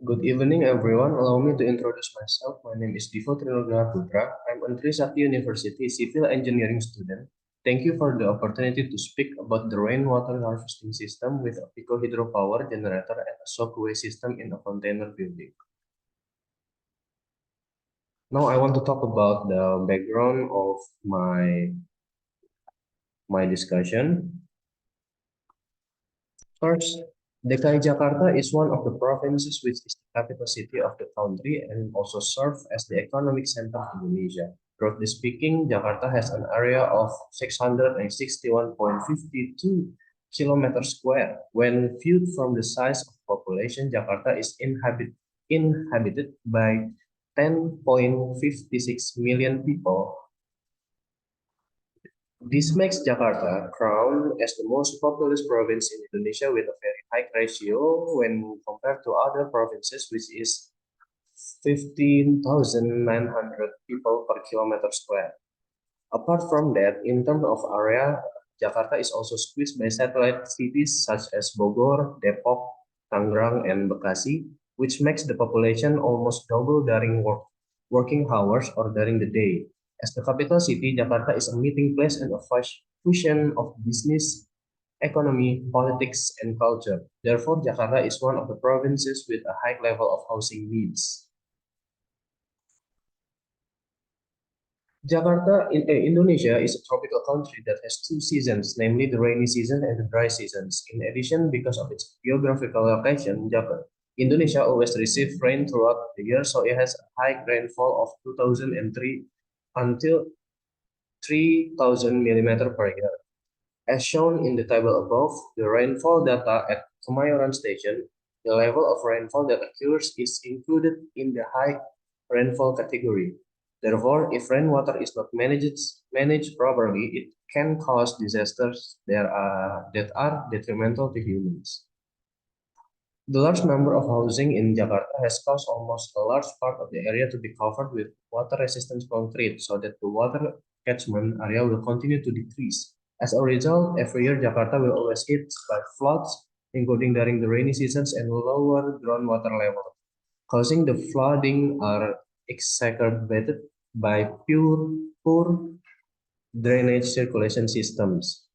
Good evening, everyone. Allow me to introduce myself. My name is Divo Trinugraha Putra. I'm a Trisakti University civil engineering student. Thank you for the opportunity to speak about the rainwater harvesting system with a pico hydropower generator and a soakaway system in a container building. Now I want to talk about the background of my discussion. First, DKI Jakarta is one of the provinces which is the capital city of the country and also serves as the economic center of Indonesia. Broadly speaking, Jakarta has an area of 661.52 kilometers square. When viewed from the size of population, Jakarta is inhabited by 10.56 million people. This makes Jakarta crowned as the most populous province in Indonesia with a very high ratio when compared to other provinces, which is 15,900 people per kilometer square. Apart from that, in terms of area, Jakarta is also squeezed by satellite cities such as Bogor, Depok, Tangerang, and Bekasi, which makes the population almost double during working hours or during the day. As the capital city, Jakarta is a meeting place and a fusion of business, economy, politics, and culture. Therefore, Jakarta is one of the provinces with a high level of housing needs. Indonesia is a tropical country that has two seasons, namely the rainy season and the dry seasons. In addition, because of its geographical location, Indonesia always receives rain throughout the year, so it has a high rainfall of 2003 until 3,000 millimeter per year. As shown in the table above, the rainfall data at Kemayoran Station, the level of rainfall that occurs is included in the high rainfall category. Therefore, if rainwater is not managed properly, it can cause disasters that are detrimental to humans. The large number of housing in Jakarta has caused almost a large part of the area to be covered with water-resistant concrete so that the water catchment area will continue to decrease. As a result, every year Jakarta will always hit by floods, including during the rainy seasons and lower groundwater level, causing the flooding are exacerbated by poor drainage circulation systems.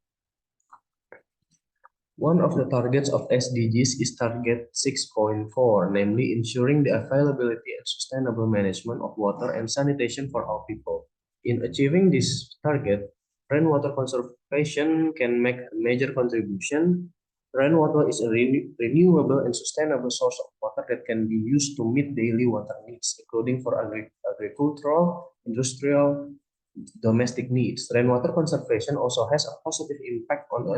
One of the targets of SDGs is Target 6.4, namely ensuring the availability and sustainable management of water and sanitation for all people. In achieving this target, rainwater conservation can make a major contribution. Rainwater is a renewable and sustainable source of water that can be used to meet daily water needs, including for agricultural, industrial, domestic needs. Rainwater conservation also has a positive impact on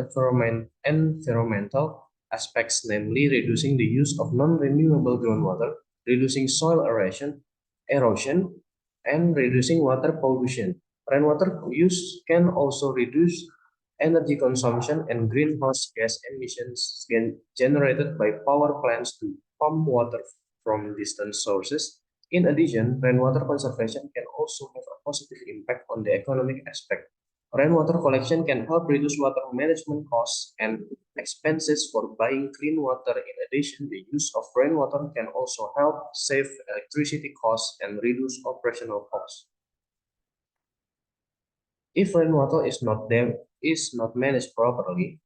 environmental aspects, namely reducing the use of non-renewable groundwater, reducing soil erosion, and reducing water pollution. Rainwater use can also reduce energy consumption and greenhouse gas emissions generated by power plants to pump water from distant sources. In addition, rainwater conservation can also have a positive impact on the economic aspect. Rainwater collection can help reduce water management costs and expenses for buying clean water. In addition, the use of rainwater can also help save electricity costs and reduce operational costs. If rainwater is not managed properly,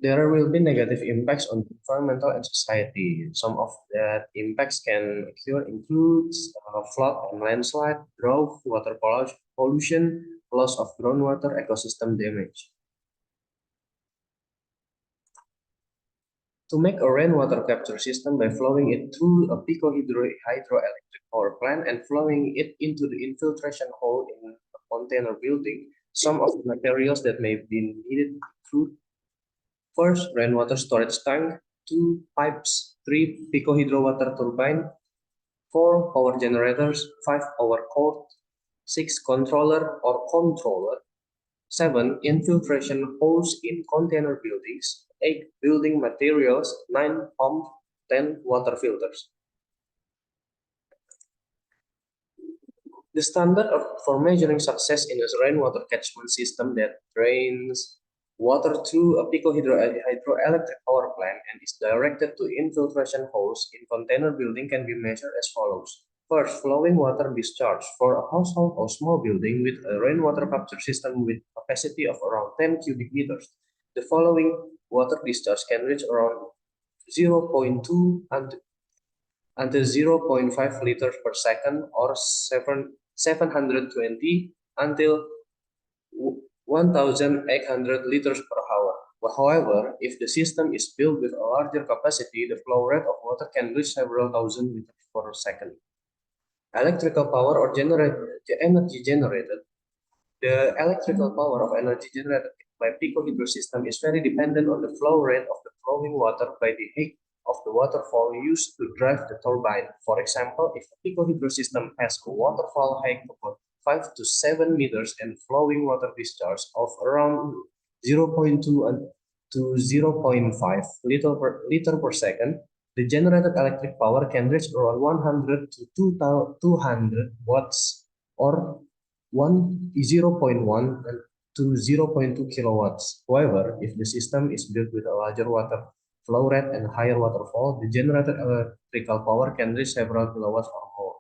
there will be negative impacts on environmental and society. Some of that impacts can occur includes flood and landslide, drought, water pollution, loss of groundwater, ecosystem damage. To make a rainwater capture system by flowing it through a hydroelectric power plant and flowing it into the infiltration hole in a container building, some of the materials that may be needed include: first, rainwater storage tank; two, pipes; three, picohydro water turbine; four, power generators; five, power cord; six, controller; seven, infiltration holes in container buildings; eight, building materials; nine, pump; 10, water filters. The standard for measuring success in a rainwater catchment system that drains water through a hydroelectric power plant and is directed to infiltration holes in container building can be measured as follows. First, flowing water discharge for a household or small building with a rainwater capture system with capacity of around 10 cubic meters. The following water discharge can reach around 0.2 until 0.5 liters per second or 720 until 1,800 liters per hour. However, if the system is built with a larger capacity, the flow rate of water can reach several thousand liters per second. Electrical power or energy generated. The electrical power of energy generated by Pico hydro system is very dependent on the flow rate of the flowing water by the height of the waterfall used to drive the turbine. For example, if a Pico hydro system has a waterfall height of about 5 to 7 meters and flowing water discharge of around 0.2 to 0.5 liter per second, the generated electric power can reach around 100 to 200 watts or 0.1 to 0.2 kilowatts. However, if the system is built with a larger water flow rate and higher waterfall, the generated electrical power can reach several kilowatts or more.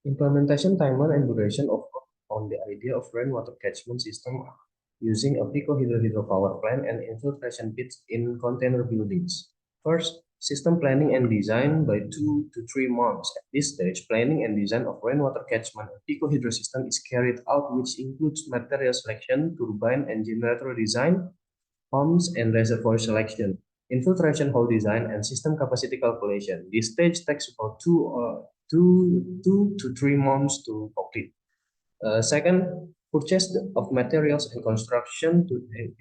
Implementation timeline and duration of on the idea of rainwater catchment system using a hydro power plant and infiltration pits in container buildings. First, system planning and design by 2 to 3 months. At this stage, planning and design of rainwater catchment and hydro system is carried out, which includes material selection, turbine and generator design, pumps and reservoir selection, infiltration hole design, and system capacity calculation. This stage takes about two to 3 months to complete. Second, purchase of materials and construction,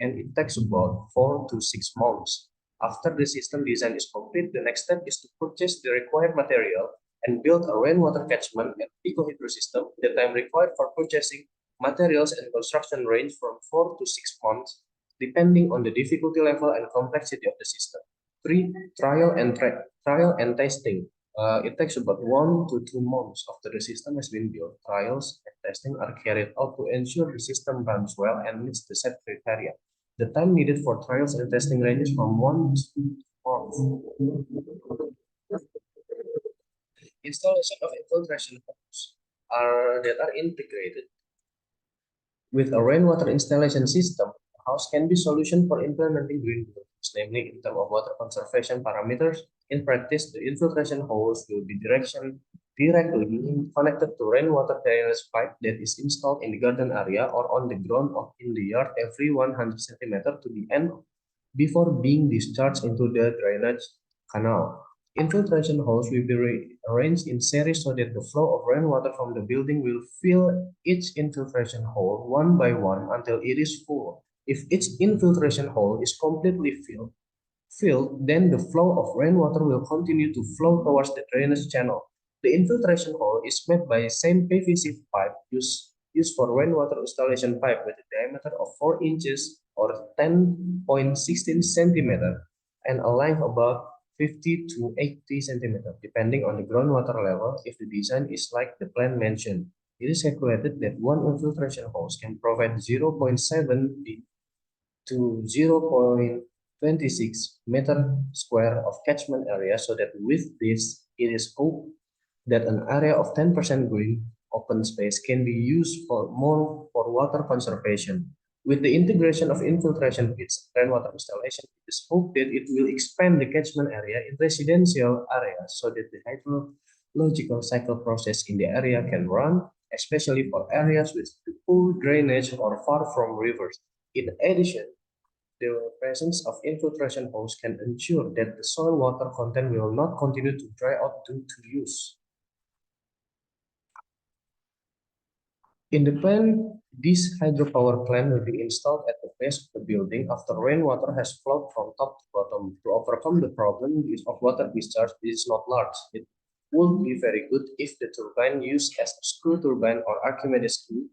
and it takes about 4 to 6 months. After the system design is complete, the next step is to purchase the required material and build a rainwater catchment and hydro system. The time required for purchasing materials and construction range from 4 to 6 months, depending on the difficulty level and complexity of the system. Three, trial and testing. It takes about 1 to 2 months after the system has been built. Trials and testing are carried out to ensure the system runs well and meets the set criteria. The time needed for trials and testing ranges from 1 to 2 months. Installation of infiltration pumps that are integrated with a rainwater installation system. A house can be a solution for implementing green buildings, namely in terms of water conservation parameters. In practice, the infiltration hose will be directly connected to rainwater drainage pipe that is installed in the garden area or on the ground or in the yard every 100 centimeters to the end before being discharged into the drainage canal. Infiltration holes will be arranged in series so that the flow of rainwater from the building will fill each infiltration hole one by one until it is full. If each infiltration hole is completely filled, then the flow of rainwater will continue to flow towards the drainage channel. The infiltration hole is made by same PVC pipe used for rainwater installation pipe with a diameter of 4 inches or 10.16 centimeter and a length about 50 to 80 centimeters, depending on the groundwater level. If the design is like the plan mentioned, it is calculated that one infiltration hose can provide 0.7 to 0.26 meter square of catchment area, so that with this, it is hoped that an area of 10% green open space can be used for more for water conservation. With the integration of infiltration pits and rainwater installation, it is hoped that it will expand the catchment area in residential areas so that the hydrological cycle process in the area can run, especially for areas with poor drainage or far from rivers. In addition, the presence of infiltration holes can ensure that the soil water content will not continue to dry out due to use. In the plan, this hydropower plant will be installed at the base of the building after rainwater has flowed from top to bottom. To overcome the problem of water discharge is not large. It would be very good if the turbine used as a screw turbine or Archimedes screw.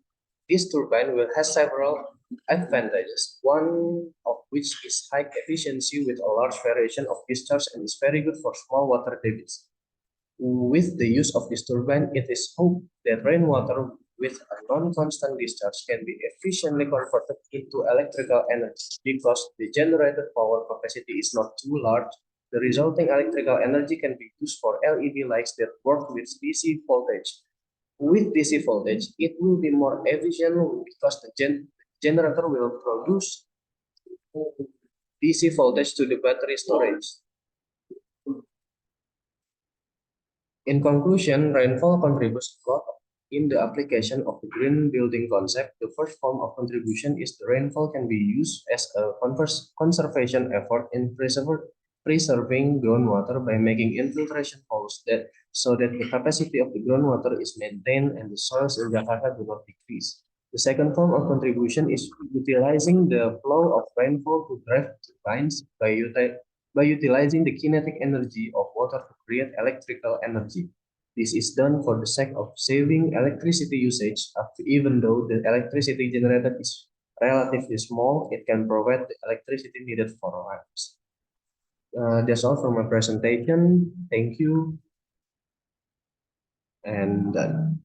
This turbine will have several advantages, one of which is high efficiency with a large variation of discharge and is very good for small water debits. With the use of this turbine, it is hoped that rainwater with a non-constant discharge can be efficiently converted into electrical energy because the generated power capacity is not too large. The resulting electrical energy can be used for LED lights that work with DC voltage. With DC voltage, it will be more efficient because the generator will produce DC voltage to the battery storage. In conclusion, rainfall contributes a lot in the application of the green building concept. The first form of contribution is the rainfall can be used as a conservation effort in preserving groundwater by making infiltration holes so that the capacity of the groundwater is maintained and the soils in Jakarta do not decrease. The second form of contribution is utilizing the flow of rainfall to drive turbines by utilizing the kinetic energy of water to create electrical energy. This is done for the sake of saving electricity usage. Even though the electricity generated is relatively small, it can provide the electricity needed for lives. That's all for my presentation. Thank you. And done.